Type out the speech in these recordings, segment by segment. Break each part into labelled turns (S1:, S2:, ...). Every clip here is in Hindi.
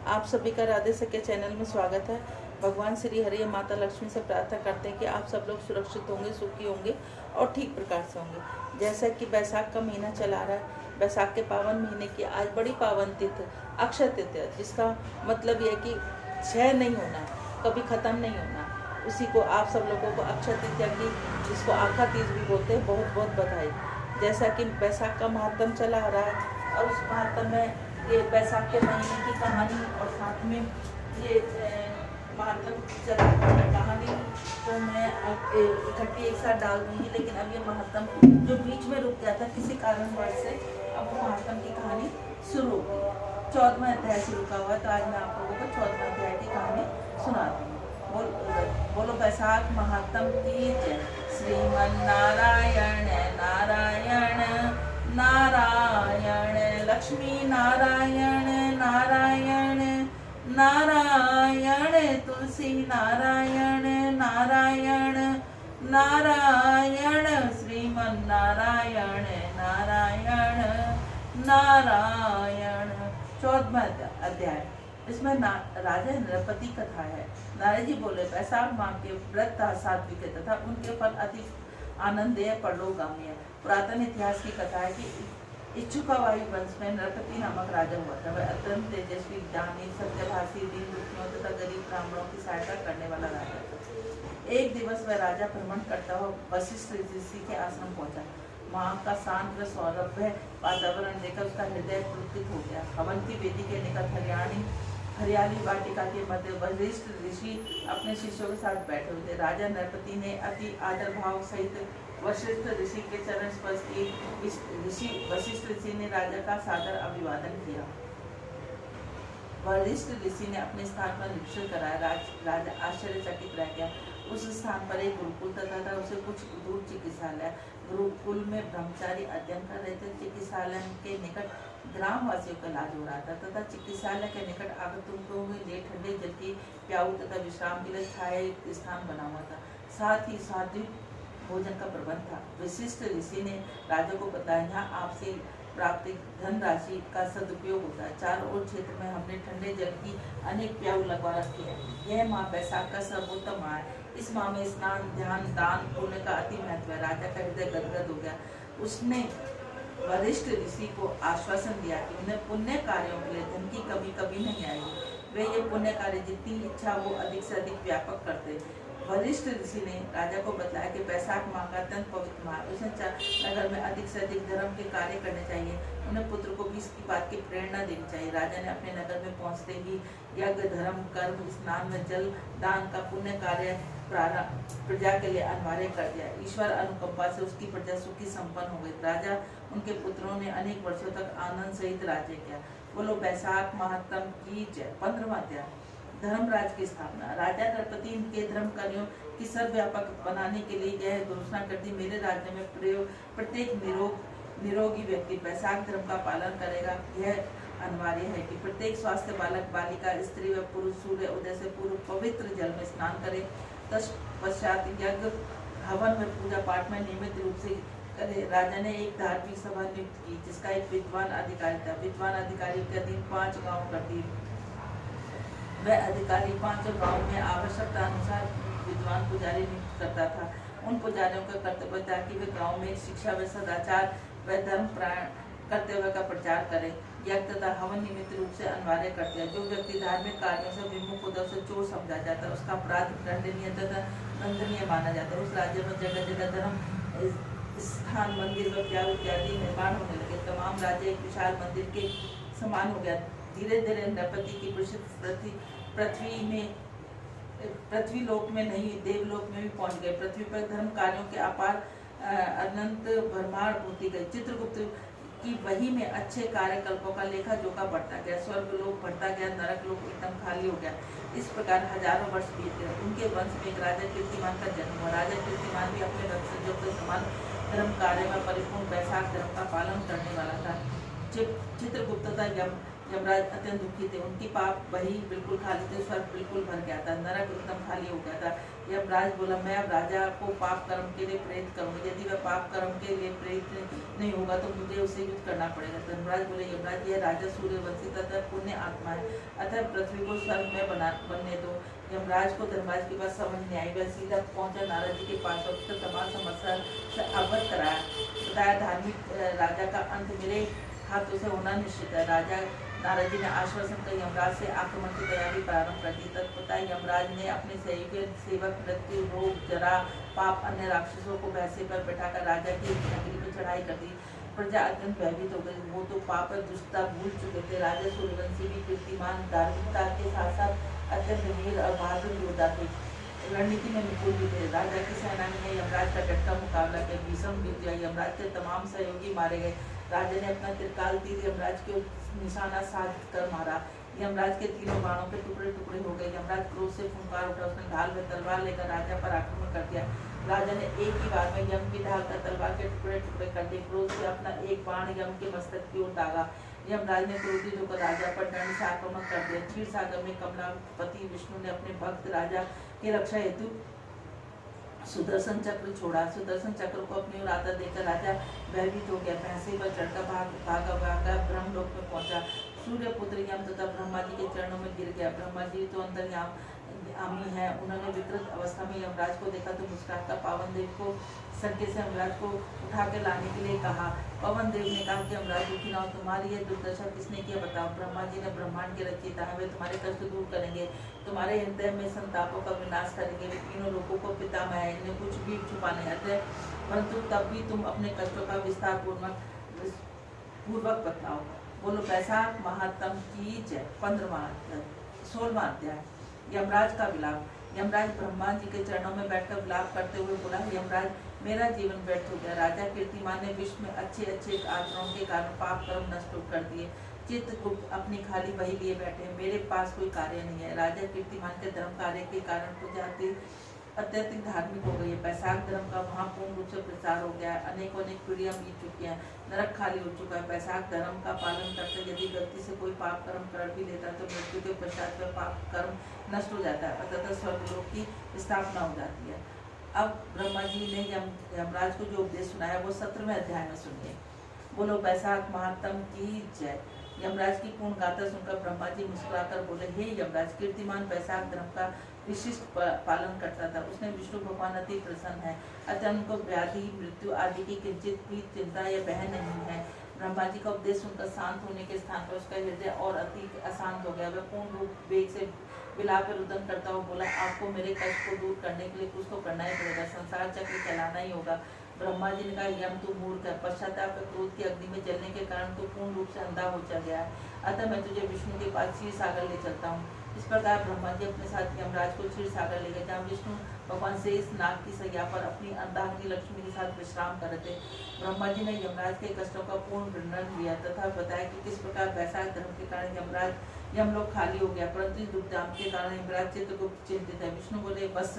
S1: आप सभी का राधे सके चैनल में स्वागत है। भगवान श्री हरि माता लक्ष्मी से प्रार्थना करते हैं कि आप सब लोग सुरक्षित होंगे, सुखी होंगे और ठीक प्रकार से होंगे। जैसा कि बैसाख का महीना चला रहा है, बैसाख के पावन महीने की आज बड़ी पावन तिथि अक्षय तृतीया, जिसका मतलब यह कि क्षय नहीं होना, कभी ख़त्म नहीं होना। उसी को आप सब लोगों को अक्षय तृतीया की, जिसको आखा तीज भी बोलते हैं, बहुत बहुत बधाई। जैसा कि बैसाख का महात्म चला आ रहा है और उस महात्म में ये बैसाख के महीने की कहानी और साथ में ये महात्म चला कहानी तो मैं इकट्ठी एक साथ डाल दूंगी, लेकिन अब ये महात्म जो बीच में रुक गया था किसी कारणवश से, अब वो महात्म की कहानी शुरू होगी। 14वां अध्याय से रुका हुआ, तो आज मैं आप लोगों को 14वां अध्याय की कहानी सुनाती हूँ। बोलो बैसाख महात्म की जय। श्रीमन नारायण नारायण नारायण, लक्ष्मी नारायण नारायण नारायण, तुलसी नारायण नारायण नारायण, श्रीमन नारायण नारायण नारायण। 14वां अध्याय। इसमें राजा नृपति कथा है। नारद जी बोले, बैसाख माह के व्रत सात्विक तथा उनके फल अति आनंदीय परलोकगामी है। पुरातन इतिहास की कथा है कि इच्छुकावायु वंश में नृपति नामक राजा हुआ था। वह अत्यंत तेजस्वी, ज्ञानी, सत्यभाषी, दीन दुखियों तथा गरीब ब्राह्मणों की सहायता करने वाला राजा था। एक दिवस वह राजा भ्रमण करता हुआ वशिष्ठ ऋषि के आश्रम पहुंचा। वहाँ का शांत व सौरभ्य वातावरण देखकर उसका हृदय पुलकित हो गया। हवन की वेदी के निकट हरियाली वाटिका के मध्य वशिष्ठ ऋषि अपने शिष्यों के साथ बैठे हुए थे। राजा नृपति ने अति आदर भाव सहित वशिष्ठ ऋषि के चरण स्पर्श किए। वशिष्ठ ऋषि ने राजा का सादर अभिवादन किया। वशिष्ठ ऋषि ने अपने स्थान पर निरीक्षण कराया। राजा आश्चर्यचकित रह गया। उस स्थान पर एक गुरुकुल तथा था, उसे कुछ दूर चिकित्सालय। गुरुकुल में ब्रह्मचारी अध्ययन कर रहे थे। चिकित्सालय के निकट ग्रामवासियों का इलाज हो रहा था तथा चिकित्सालय के निकट आगंतुकों के लिए ठंडे जल की प्याऊ तथा विश्राम के लिए छाया स्थान बना हुआ था। साथ ही सात्विक भोजन का प्रबंध था। वशिष्ठ ऋषि ने राजा को बताया, यहाँ आपसे प्राप्त धनराशि का सदुपयोग होता है। चारों ओर क्षेत्र में हमने ठंडे जल की अनेक प्याऊ लगवा रखी है। यह माह बैसाख का सर्वोत्तम माह है। इस माह में स्नान, ध्यान, दान, पुण्य का अति महत्व है। राजा का हृदय गदगद हो गया। उसने वरिष्ठ ऋषि को आश्वासन दिया कि उन्हें पुण्य कार्यों के लिए धन की कमी कभी नहीं आएगी। वे ये पुण्य कार्य जितनी इच्छा वो अधिक से अधिक व्यापक करते। वरिष्ठ ऋषि ने राजा को बताया कि बैसाख माह का अत्यंत पवित्र माह, उसे नगर में अधिक से अधिक धर्म के कार्य करने चाहिए। उन्हें पुत्र को भी इसकी बात की प्रेरणा देनी चाहिए। राजा ने अपने नगर में पहुंचते ही यज्ञ, धर्म, कर्म, स्नान में जल दान का पुण्य कार्य प्रजा के लिए अनिवार्य कर दिया। ईश्वर अनुकंपा से उसकी प्रजा सुखी संपन्न हो गई। राजा उनके पुत्रों ने अनेक वर्षों तक आनंद सहित राज्य किया। बोलो बैसाख महात्म की जय। 15वां अध्याय। धर्मराज की स्थापना। राजा नृपति के धर्म कार्यों की सर्वव्यापक बनाने के लिए यह घोषणा कर दी, मेरे राज्य में प्रत्येक निरोगी व्यक्ति बैसाख धर्म का पालन करेगा। यह अनिवार्य है कि प्रत्येक स्वास्थ्य बालक, बालिका, स्त्री व पुरुष सूर्य उदय से पूर्व पवित्र जल में स्नान करे। तत्पश्चात यज्ञ, हवन में पूजा पाठ में नियमित रूप से करे। राजा ने एक धार्मिक सभा नियुक्त की, जिसका एक विद्वान अधिकारी था। विद्वान अधिकारी के अधीन 5 गाँव करती। वह अधिकारी 5 गाँव में आवश्यकता अनुसार विद्वान पुजारी नियुक्त करता था। उन पुजारियों का कर्तव्य था कि वे गाँव में शिक्षा व सदाचार व धर्म कर्तव्य का प्रचार करें। यज्ञ तथा हवन नियमित रूप से अनिवार्य करते हैं। जो व्यक्ति धार्मिक कार्यों से विमुख होता है उसे चोर समझा जाता है, उसका अपराध दंडनीय तथा दंडनीय माना जाता है। उस राज्य में जगह जगह धर्म स्थान, मंदिर व प्याऊ इत्यादि निर्माण होने लगे। तमाम राज्य एक विशाल मंदिर के समान हो गया। धीरे धीरे नृपति की प्रसिद्ध पृथ्वी लोक में नहीं, देवलोक में भी पहुंच गए। पृथ्वी पर धर्म कार्यों के अपार अनंत भरमार होती गई। चित्रगुप्त की वही में अच्छे कार्यकल्पों का लेखा जोखा बढ़ता गया। स्वर्ग लोक बढ़ता गया, नरक लोक एकदम खाली हो गया। इस प्रकार हजारों वर्ष बीत गए। उनके वंश में एक राजा कीर्तिमान का जन्म हुआ। राजा कीर्तिमान भी अपने वंशजों के समान धर्म कार्य में परिपूर्ण बैसाख धर्म का पालन करने वाला था। चित्रगुप्त तथा यमराज अत्यंत दुखी थे, उनकी पाप वही बिल्कुल खाली थे, स्वर्ग बिल्कुल भर गया था, नरक एकदम खाली हो गया था। यमराज बोला, मैं अब राजा को पाप कर्म के लिए प्रेरित करूँगी, यदि वह पाप कर्म के लिए प्रेरित नहीं होगा तो मुझे उसे युद्ध करना पड़ेगा। धर्मराज बोले, यमराज यह राजा सूर्यवंशी तथा पुण्य आत्मा है, अतः पृथ्वी को स्वर्ग में बनने दो। यमराज को धर्मराज की बात समझ नहीं आई, वह सीधा पहुंचा नारद जी के पास और उससे तमाम समस्या से अवगत कराया, बताया धार्मिक राजा का अंत मेरे हाथों से होना निश्चित है। राजा नारद जी ने आश्वासन कर यमराज से आक्रमण की तैयारी प्रारंभ कर दी। तत्पता यमराज ने अपने सहयोगी सेवक मृत्यु, रोग, जरा, पाप, अन्य राक्षसों को भैंसे पर बैठाकर राजा की नगरी पर चढ़ाई कर दी। प्रजा अत्यंत भयभीत हो गई, वो तो पाप और दुष्टता भूल चुके थे। राजा सूर्यवंशी भी कीर्तिमान, धार्मिकता के साथ साथ अत्यंत वीर और बहादुर योद्धा थे, रणनीति में निपुण भी थे। राजा की सेना ने यमराज का डटका मुकाबला किया, भीषण बीत गया, यमराज के तमाम सहयोगी मारे गए। राजा ने अपना त्रिकाल तीर यमराज के निशाना साध कर मारा, यमराज के तीनों बाणों के टुकड़े टुकड़े हो गए। यमराज क्रोध से फुंकार उठा, उसने ढाल व तलवार लेकर राजा पर आक्रमण कर दिया। राजा ने एक ही बार में यम की ढाल का तलवार के टुकड़े टुकड़े कर दिए, क्रोध से अपना एक बाण यम के मस्तक की ओर दागा। यमराज ने क्रोधित होकर राजा पर दंड से आक्रमण कर दिया। क्षीर सागर में कमलापति विष्णु ने अपने भक्त राजा की रक्षा हेतु सुदर्शन चक्र छोड़ा। सुदर्शन चक्र को अपनी ओर आता देखकर राजा भयभीत हो गया, भैंसे पर चढ़कर भागा ब्रह्मलोक में पहुंचा। सूर्य पुत्र यम तथा ब्रह्मा जी के चरणों में गिर गया। ब्रह्मा जी तो अंतर्यामी है, उन्होंने विकृत अवस्था में यमराज को देखा तो मुस्कुराकर पावन देव को संकेत से यमराज को उठा के लाने के लिए कहा। पवन देव ने कहा कि यमराज दुखी ना हो, तुम्हारी यह दुर्दशा किसने किया बताओ। ब्रह्मा जी ने ब्रह्मांड के रचयिता है, वे तुम्हारे कष्ट दूर करेंगे, तुम्हारे हृदय में संतापों का विनाश करेंगे। वे तीनों लोगों को पितामह है, इन्हें कुछ भी छुपा नहीं आता, परंतु तब भी तुम अपने कष्टों का विस्तार पूर्वक बतलाओ। बोलो वैशाख महात्म की जय। 16वां अध्याय यमराज का विलाप। यमराज ब्रह्मा जी के चरणों में बैठकर विलाप करते हुए बोला, यमराज मेरा जीवन व्यर्थ हो गया। राजा कीर्तिमान ने विश्व में अच्छे अच्छे आचरणों के कारण पाप कर्म नष्ट कर दिए। चित्रगुप्त अपनी खाली बही लिए बैठे, मेरे पास कोई कार्य नहीं है। राजा कीर्तिमान के धर्म कार्य के कारण प्रजा अत्यधिक धार्मिक हो गई है। वैशाख धर्म का वहाँ पूर्ण रूप से प्रचार हो गया है, अनेक पीढ़ियां बीत चुकी हैं, नरक खाली हो चुका है। वैशाख धर्म का पालन करते यदि गलती से कोई पाप कर्म कर भी लेता है तो मृत्यु के पश्चात वह पाप कर्म नष्ट हो जाता है, अतः स्वर्गलोक की स्थापना हो जाती है। अब ब्रह्मा जी ने यमराज को जो उपदेश सुनाया वो 17वें अध्याय में सुनिए। बोलो वैशाख महात्म की जय। यमराज की पूर्ण गाथा सुनकर ब्रह्मा जी मुस्कुराकर बोले, हे यमराज, कीर्तिमान वैशाख धर्म का विशिष्ट पालन करता था। उसने विष्णु भगवान अति प्रसन्न है, अतः उनको व्याधि मृत्यु आदि की किंचित भी चिंता या बह नहीं है। ब्रह्मा जी का उपदेश सुनकर शांत होने के स्थान पर उसका हृदय और अति अशांत हो गया। वह पूर्ण रूप वेग से बिलाकर रुदन करता हुआ बोला, आपको मेरे कष्ट को दूर करने के लिए कुछ तो करना ही पड़ेगा, संसार चक्र चलाना ही होगा। ब्रह्मा जी ने कहा, यम तू मूर्ख है, पश्चाताप क्रोध की अग्नि में जलने के कारण तू पूर्ण रूप से अंधा हो चल गया है, अतः मैं तुझे विष्णु के पास क्षीर सागर ले चलता हूँ। इस प्रकार ब्रह्मा जी अपने साथ यमराज को क्षीर सागर ले गए, जहाँ विष्णु भगवान से इस नाग की सैया पर अपनी अर्धांगिनी लक्ष्मी के साथ विश्राम कर रहे थे। ब्रह्मा जी ने यमराज के कष्टों का पूर्ण वर्णन किया तथा बताया कि किस प्रकार वैशाख धर्म के कारण यमलोक खाली हो गया, परंतु इस दुर्दाम के कारण यमराज चित्रगुप्त चिंतित है। विष्णु बोले, बस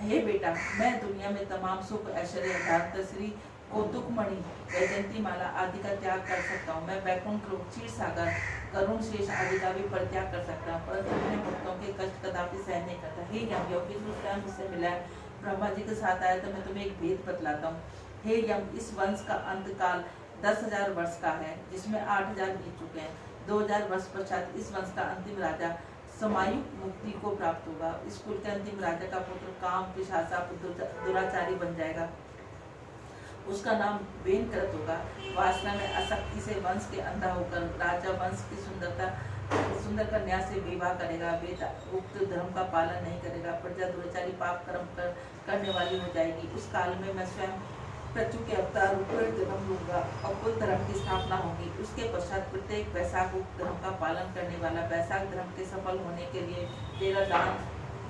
S1: हे बेटा, मैं दुनिया में तमाम सुख ऐश्वर्य धातश्री कौतुकमणि वैजयंती माला आदि का त्याग कर सकता हूँ। मैं वैकुंठ लोक क्षीर सागर करुण शेष आदि का भी परित्याग कर सकता हूँ, परंतु अपने भक्तों के कष्ट कदापि सहन नहीं करता। हे यम, योगी स्वयं मुझसे मिला है, ब्रह्मा जी के साथ आया तो मैं तुम्हें एक भेद बतलाता हूँ। हे यम, इस वंश का अंत काल 10,000 वर्ष का है, जिसमें 8,000 बीत चुके हैं। 2,000 वर्ष पश्चात इस वंश का अंतिम राजा समायुक्त मुक्ति को प्राप्त होगा। इस कुल के अंतिम राजा का पुत्र काम पिशाचा दुराचारी बन जाएगा, उसका नाम वेनकृत होगा। वासना में आसक्ति से वंश के अंधा होकर राजा वंश की सुंदर कन्या से विवाह करेगा, वेद उक्त धर्म का पालन नहीं करेगा, प्रजा दुराचारी पाप कर्म करने वाली हो जाएगी। उस काल में मैं स्वयं प्रचु के अवतार ऊपर जन्म लूंगा और कुल धर्म की स्थापना होगी। उसके पश्चात प्रत्येक वैशाख धर्म का पालन करने वाला वैशाख धर्म के सफल होने के लिए तेरा दान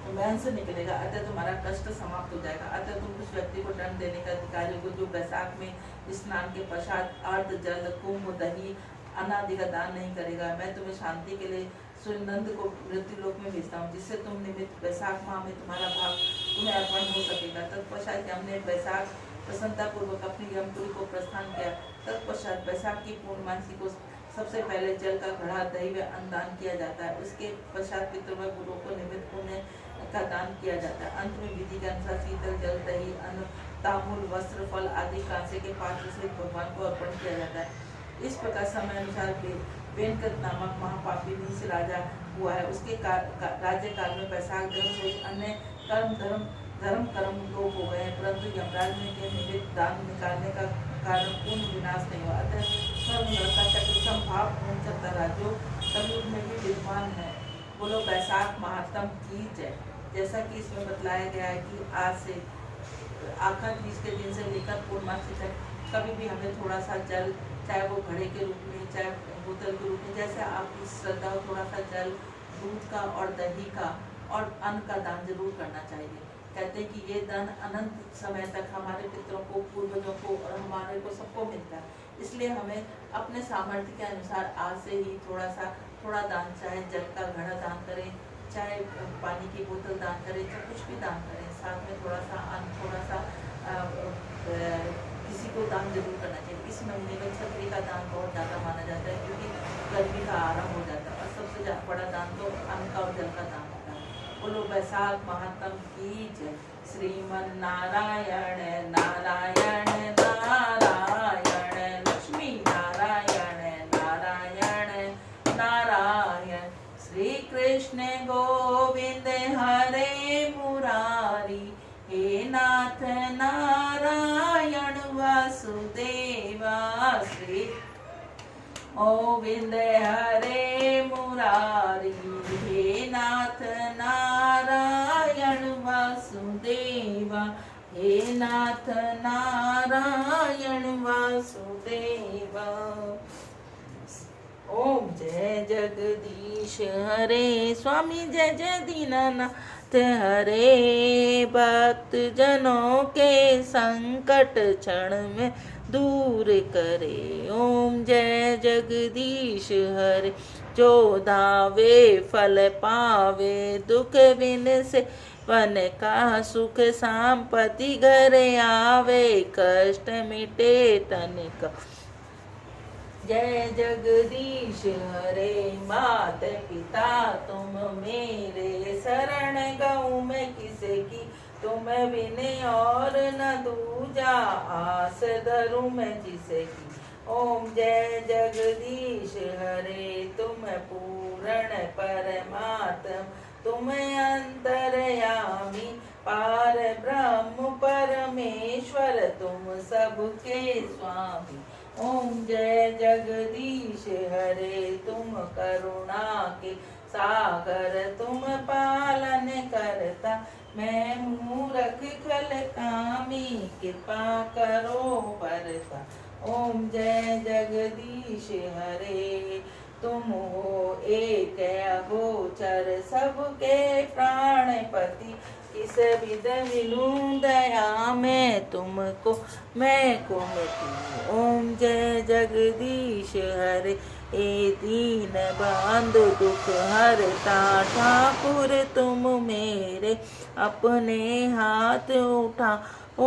S1: वहन से निकलेगा, अतः तुम्हारा कष्ट समाप्त हो जाएगा। अतः तुम उस व्यक्ति को दंड देने का अधिकारी हो जो वैशाख में स्नान के पश्चात अर्ध जल कुंभ दही अनादि का दान नहीं करेगा। मैं तुम्हें शांति के लिए सूर्यनंद को मृत्यु लोक में भेजता हूँ, जिससे तुम निमित्त वैशाख माह में तुम्हारा भाग तुम्हें अर्पण हो सकेगा। तत्पश्चात हमने वैशाख प्रसन्नता पूर्वक अपनी यमपुरी को प्रस्थान किया। तत्पश्चात वैशाख की पूर्णमासी को सबसे पहले जल का घड़ा, दही व अन्न दान किया जाता है। उसके पश्चात पितरों व गुरुओं को निमित्त पुण्य का दान किया जाता है। अंत में विधि के अनुसार शीतल जल, दही, अन्न, तांबूल, वस्त्र, फल आदि कांसे के पात्र से भगवान को अर्पण किया जाता है। इस प्रकार समय अनुसार वेनकृत नामक महापापी नीच राजा हुआ है। उसके राज्य काल में वैशाख धर्म सहित अन्य धर्म कर्म लोप हो गए हैं, परंतु यमराज ने के निमित्त दान निकालने का कारण पूर्ण विनाश नहीं हुआ। अतः सर्व नरका चक्र संभाव घूम सकता रहा, जो कलयुग में भी विद्वान है। बोलो वैशाख महात्म की जय। जैसा कि इसमें बतलाया गया है कि आज से आखिर तीज के दिन से लेकर पूर्णमासी तक कभी भी हमें थोड़ा सा जल, चाहे वो घड़े के रूप में, चाहे बोतल के रूप में, जैसे आपकी श्रद्धा हो, थोड़ा सा जल, दूध का और दही का और अन्न का दान जरूर करना चाहिए। कहते हैं कि ये दान अनंत समय तक हमारे पितरों को, पूर्वजों को और हमारे को सबको मिलता है। इसलिए हमें अपने सामर्थ्य के अनुसार आज से ही थोड़ा दान, चाहे जल का घड़ा दान करें, चाहे पानी की बोतल दान करें, चाहे कुछ भी दान करें, साथ में थोड़ा सा अन्न, थोड़ा सा किसी को दान जरूर करना चाहिए। इस महीने में छतरी का दान बहुत ज़्यादा माना जाता है, क्योंकि गर्मी का आरंभ हो जाता है और सबसे बड़ा दान तो अन्न का और जल का दान होता है। बोलो वैशाख महात्म की जय। श्रीमन नारायण नारायण नारायण, लक्ष्मी नारायण नारायण नारायण, श्री कृष्ण गोविंद हरे मुरारी, हे नाथ नारायण वासुदेवा, श्री गोविंद हरे मुरारी, हे नाथ नारायण वासुदेवा, हे नाथ नारायण वासुदेवा। ओम जय जगदीश हरे, स्वामी जय जय दीनानाथ हरे, भक्त जनों के संकट क्षण में दूर करे। ओम जय जगदीश हरे, जो धावे फल पावे, दुख बिन से वन का सुख संपत्ति घर आवे, कष्ट मिटे तन का। जय जगदीश हरे, मात पिता तुम मेरे, शरण गऊँ मैं किसे की, तुम बिन और न दूजा, आस धरूं मैं जिसे की। ओम जय जगदीश हरे, तुम पूर्ण परमात्म, तुम अंतर्यामी, पार ब्रह्म परमेश्वर, तुम सबके स्वामी। ओम जय जगदीश हरे, तुम करुणा के सागर, तुम पालन करता, मैं मूर्ख खल कामी, कृपा करो बरता। ओम जय जगदीश हरे, तुम हो एक अगोचर, सबके प्राणपति, किस विध मिलूं दया में तुमको, मैं को मिटी। ओम जय जगदीश हरे, ए दीन बंधु दुख हरता, ठाकुर तुम मेरे, अपने हाथ उठा, ओ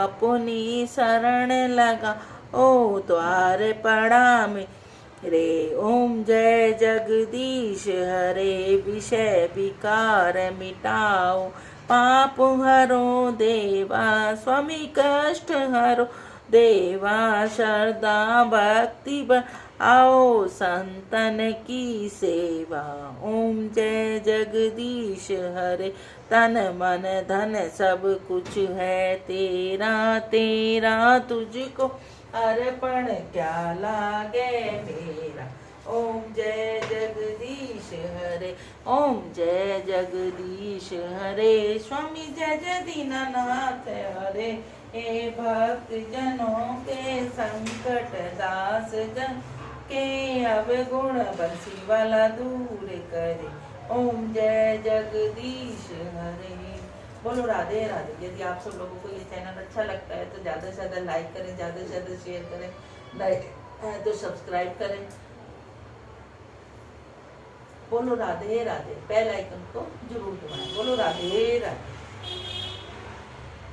S1: अपनी शरण लगा, ओ द्वार पड़ा मेरे। ओम जय जगदीश हरे, विषय विकार मिटाओ, पाप हरो देवा, स्वामी कष्ट हरो देवा, श्रद्धा भक्ति आओ संतन की सेवा। ओम जय जगदीश हरे, तन मन धन सब कुछ है तेरा, तेरा तुझको अर्पण क्या लागे मेरा। ओम जय जगदीश हरे, ओम जय जगदीश हरे, स्वामी जय जय दीनानाथ हरे, हे भक्त जनों के संकट, दास जन के अवगुण, बंसी वाला दूर करे। ओम जय जगदीश हरे। बोलो राधे राधे। यदि आप सब लोगों को ये चैनल अच्छा लगता है तो ज़्यादा से ज़्यादा लाइक करें, ज़्यादा से ज़्यादा शेयर करें, लाइक तो सब्सक्राइब करें। बोलो राधे राधे, बेल आइकन को जरूर दबाएं। बोलो राधे राधे।